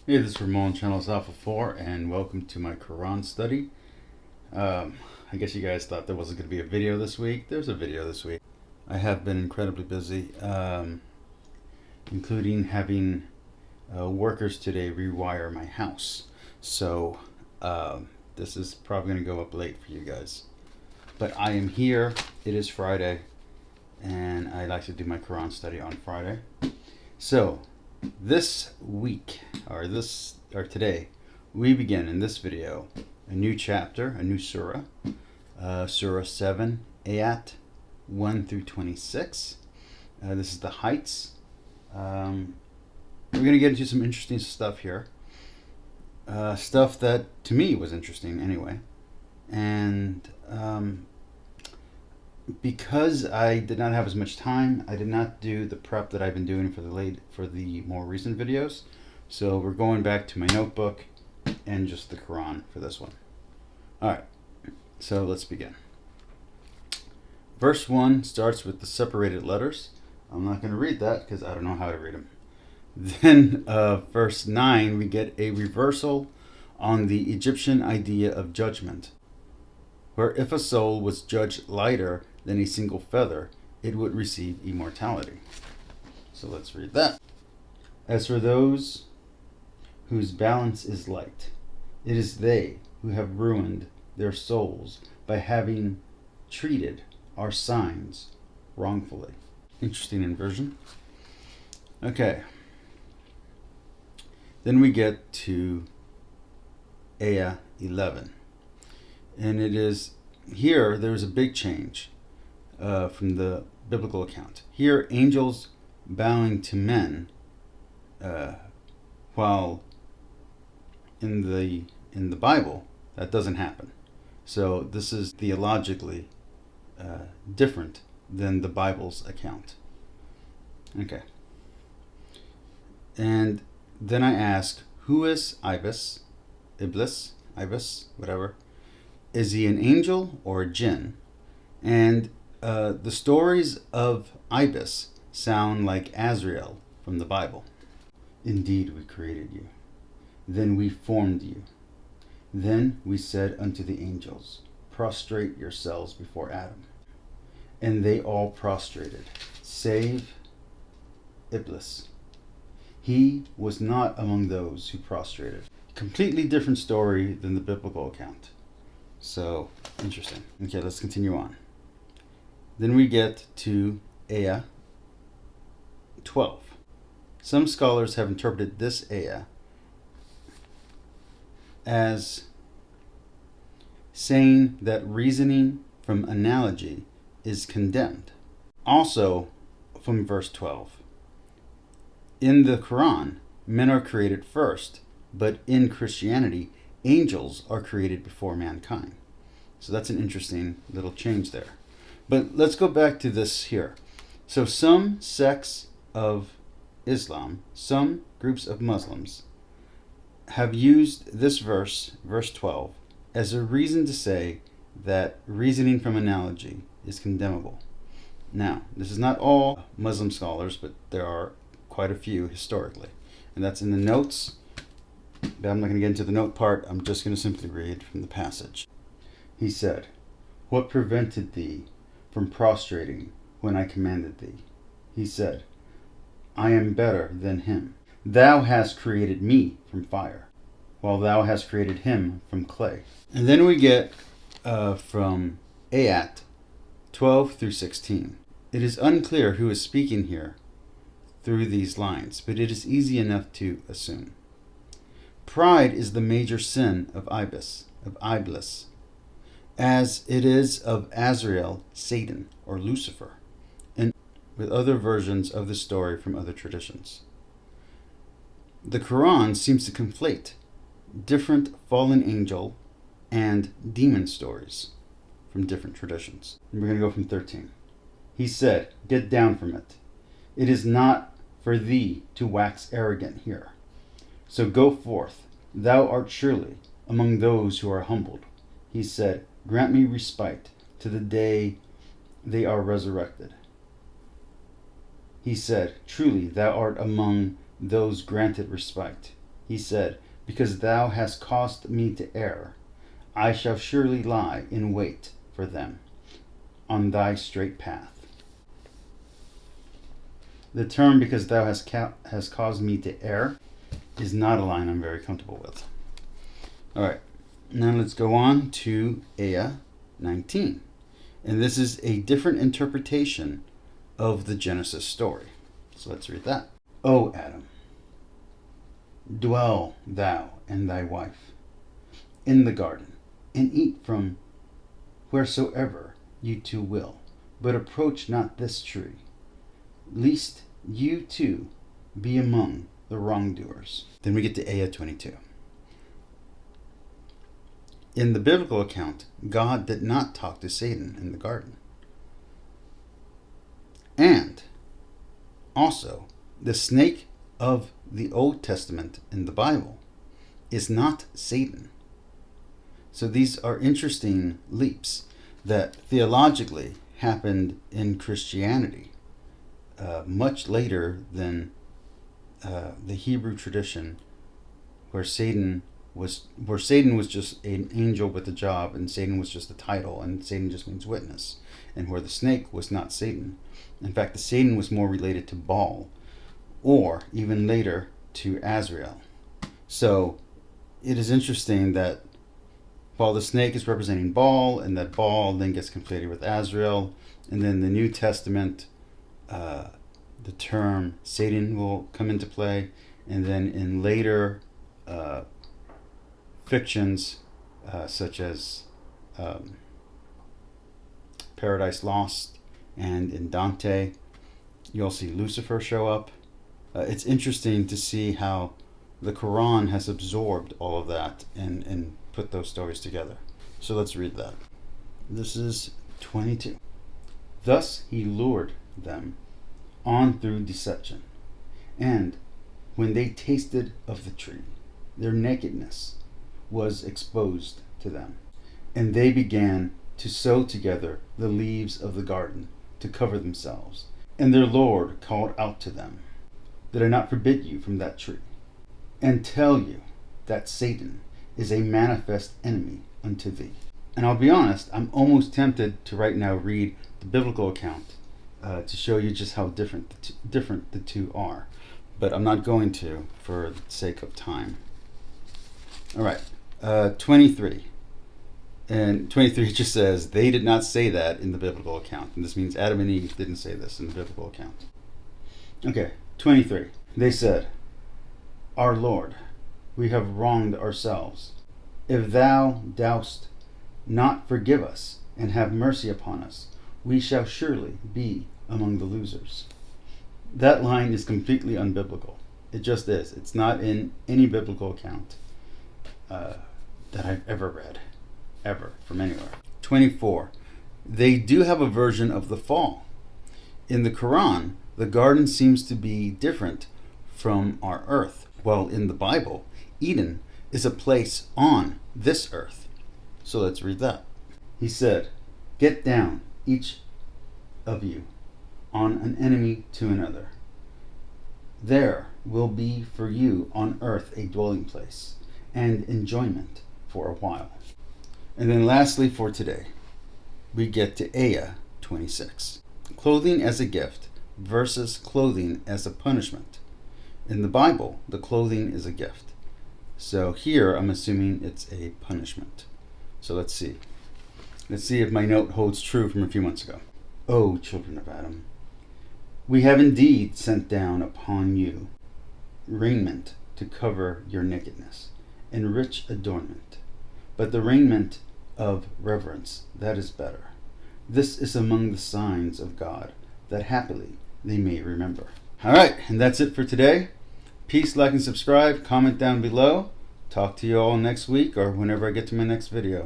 Hey, this is Ramon, Channels Alpha 4, and welcome to my Quran study. I guess you guys thought there wasn't going to be a video this week. There's a video this week. I have been incredibly busy, including having workers today rewire my house. So this is probably going to go up late for you guys. But I am here. It is Friday, and I like to do my Quran study on Friday. So this week, or today, we begin in this video a new chapter, a new surah, Surah 7, ayat 1 through 26. This is the heights. We're going to get into some interesting stuff here. Stuff that, to me, was interesting anyway. And because I did not have as much time, I did not do the prep that I've been doing for the more recent videos. So we're going back to my notebook and just the Quran for this one. All right, so let's begin. Verse 1 starts with the separated letters. I'm not going to read that because I don't know how to read them. Then verse 9, we get a reversal on the Egyptian idea of judgment, where if a soul was judged lighter than a single feather, it would receive immortality. So let's read that. As for those whose balance is light, it is they who have ruined their souls by having treated our signs wrongfully. Interesting inversion. Okay. Then we get to ayah 11. And it is here, there's a big change from the biblical account. Here, angels bowing to men, while in the Bible, that doesn't happen. So this is theologically different than the Bible's account. Okay. And then I ask, who is Iblis, whatever? Is he an angel or a jinn? And the stories of Iblis sound like Azrael from the Bible. Indeed, we created you. Then we formed you. Then we said unto the angels, prostrate yourselves before Adam. And they all prostrated, save Iblis. He was not among those who prostrated. Completely different story than the biblical account. So, interesting. Okay, let's continue on. Then we get to ayah 12. Some scholars have interpreted this ayah as saying that reasoning from analogy is condemned. Also, from verse 12. In the Quran, men are created first, but in Christianity, angels are created before mankind. So that's an interesting little change there. But let's go back to this here. So some sects of Islam, some groups of Muslims, have used this verse 12, as a reason to say that reasoning from analogy is condemnable. Now, this is not all Muslim scholars, but there are quite a few historically. And that's in the notes. But I'm not going to get into the note part. I'm just going to simply read from the passage. He said, what prevented thee from prostrating when I commanded thee? He said, I am better than him. Thou hast created me from fire, while thou hast created him from clay. And then we get from ayat 12 through 16. It is unclear who is speaking here through these lines, but it is easy enough to assume. Pride is the major sin of Iblis, as it is of Azrael, Satan, or Lucifer, and with other versions of the story from other traditions. The Quran seems to conflate different fallen angel and demon stories from different traditions. And we're going to go from 13. He said, get down from it. It is not for thee to wax arrogant here. So go forth, thou art surely among those who are humbled. He said, grant me respite to the day they are resurrected. He said, truly thou art among those granted respite. he said, because thou hast caused me to err, I shall surely lie in wait for them on thy straight path. The term because thou hast caused me to err is not a line I'm very comfortable with. Alright, now let's go on to ayah 19. And this is a different interpretation of the Genesis story. So let's read that. O Adam, dwell thou and thy wife in the garden, and eat from wheresoever you two will, but approach not this tree, lest you too be among the wrongdoers. Then we get to ayah 22. In the biblical account, God did not talk to Satan in the garden. And also, the snake of the Old Testament in the Bible is not Satan. So these are interesting leaps that theologically happened in Christianity much later than the Hebrew tradition, where Satan was just an angel with a job, and Satan was just a title, and Satan just means witness, and where the snake was not Satan. In fact, the Satan was more related to Baal, or even later to Azrael. So it is interesting that while the snake is representing Baal, and that Baal then gets conflated with Azrael, and then the New Testament, the term Satan will come into play, and then in later fictions such as Paradise Lost and in Dante, you'll see Lucifer show up. It's interesting to see how the Quran has absorbed all of that and put those stories together. So let's read that. This is 22. Thus he lured them on through deception, and when they tasted of the tree, their nakedness was exposed to them, and they began to sew together the leaves of the garden to cover themselves. And their Lord called out to them, did I not forbid you from that tree, and tell you that Satan is a manifest enemy unto thee? And I'll be honest, I'm almost tempted to right now read the biblical account to show you just how different the two are, but I'm not going to for the sake of time. All right, 23. And 23 just says, they did not say that in the biblical account. And this means Adam and Eve didn't say this in the biblical account. Okay, 23. They said, our Lord, we have wronged ourselves. If thou dost not forgive us and have mercy upon us, we shall surely be among the losers. That line is completely unbiblical. It just is. It's not in any biblical account that I've ever read. Ever, from anywhere. 24. They do have a version of the fall. In the Quran, the garden seems to be different from our earth, while in the Bible, Eden is a place on this earth. So let's read that. He said, get down, each of you, on an enemy to another. There will be for you on earth a dwelling place and enjoyment for a while. And then lastly for today, we get to ayah 26. Clothing as a gift versus clothing as a punishment. In the Bible, the clothing is a gift. So here, I'm assuming it's a punishment. So let's see. Let's see if my note holds true from a few months ago. O children of Adam, we have indeed sent down upon you raiment to cover your nakedness, and rich adornment, but the raiment of reverence, that is better. This is among the signs of God, that happily they may remember. All right, and that's it for today. Peace, like, and subscribe. Comment down below. Talk to you all next week or whenever I get to my next video.